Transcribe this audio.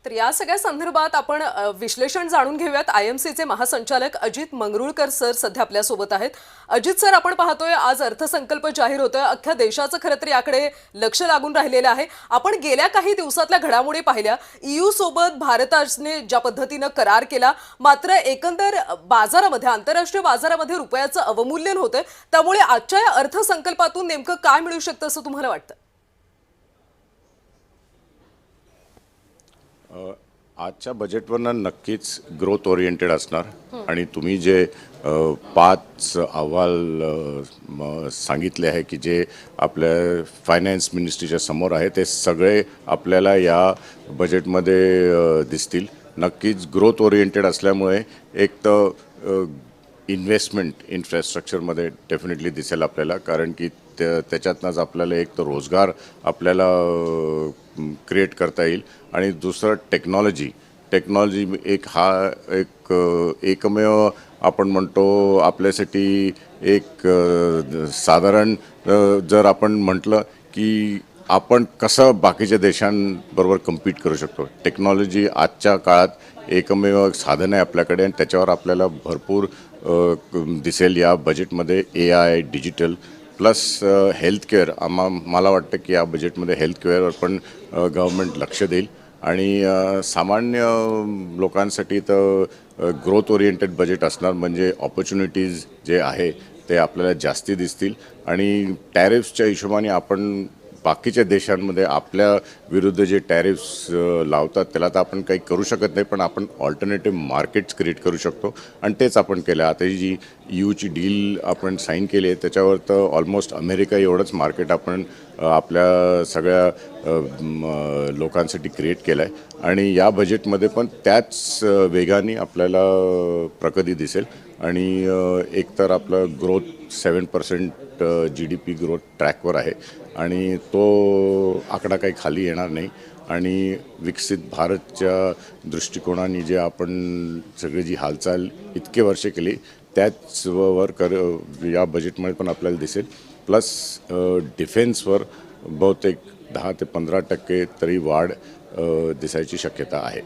तर या सगळ्या संदर्भात आपण विश्लेषण जाणून घेऊयात। आयएमसीचे महासंचालक अजित मंगरुळकर सर सध्या आपल्या सोबत आहेत। अजित सर, आपण पाहतोय आज अर्थसंकल्प जाहीर होतोय, अख्ख्या देशाचं खरं तर याकडे लक्ष लागून राहिलेलं आहे। आपण गेल्या काही दिवसातल्या घडामोडी पाहिल्या, ईयू सोबत भारताने ज्या पद्धतीने करार केला, मात्र एकंदर बाजारामध्ये, आंतरराष्ट्रीय बाजारामध्ये रुपयाचं अवमूल्यन होतंय। त्यामुळे आजच्या या अर्थसंकल्पातून नेमकं काय मिळू शकतं असं तुम्हाला वाटतं? आजच्या बजेटवरनं नक्कीच ग्रोथ ओरिएंटेड असणार आणि तुम्ही जे 5 अहवाल सांगितले आहे की जे आपल्या फायनान्स मिनिस्ट्रीच्या समोर आहे, ते सगळे आपल्याला या बजेटमध्ये दिसतील। नक्कीच ग्रोथ ओरिएंटेड असल्यामुळे एक तर इन्व्हेस्टमेंट इन्फ्रास्ट्रक्चरमध्ये डेफिनेटली दिसेल आपल्याला, कारण की त्याच्यातनंच आपल्याला एक तर रोजगार आपल्याला क्रिएट करता येईल आणि दुसरं टेक्नॉलॉजी एक एकमेव आपण म्हणतो आपल्यासाठी एक साधारण जर आपण म्हटलं की आपण कसं बाकीच्या देशांबरोबर कम्पीट करू शकतो, टेक्नॉलॉजी आजच्या काळात एकमेव साधन आहे आपल्याकडे आणि त्याच्यावर आपल्याला भरपूर दिसेल या बजेटमध्ये। AI, डिजिटल प्लस हेल्थकेअर, मला वाटतं की या बजेटमध्ये हेल्थकेअरवर पण गव्हर्नमेंट लक्ष देईल आणि सामान्य लोकांसाठी तर ग्रोथ ओरिएंटेड बजेट असणार, म्हणजे ऑपॉर्च्युनिटीज जे आहे ते आपल्याला जास्ती दिसतील आणि टॅरिफ्सच्या हिशोबाने आपण बाकीच्या देशांमध्ये आपल्या विरुद्ध जे टॅरिफ्स लावतात त्याला तर आपण काही करू शकत नाही, पण आपण ऑल्टरनेटिव्ह मार्केट्स क्रिएट करू शकतो आणि तेच आपण केलं। आता ही जी ईयूची डील आपण साईन केली आहे त्याच्यावर तर ऑलमोस्ट अमेरिका एवढंच मार्केट आपण आपल्या सगळ्या लोकांसाठी क्रिएट केलं आहे आणि या बजेटमध्ये पण त्याच वेगाने आपल्याला प्रगती दिसेल आणि एकतर आपलं ग्रोथ 7% GDP ग्रोथ ट्रॅकवर आहे आणि तो आकडा काही खाली येणार नाही आणि विकसित भारतच्या दृष्टिकोनाने जे आपण सगळी जी हालचाल इतके वर्षे केली त्याचवर या बजेटमध्ये पण आपल्याला दिसेल। प्लस डिफेन्सवर बहुतेक 10 ते 15% तरी वाढ दिसायची शक्यता आहे।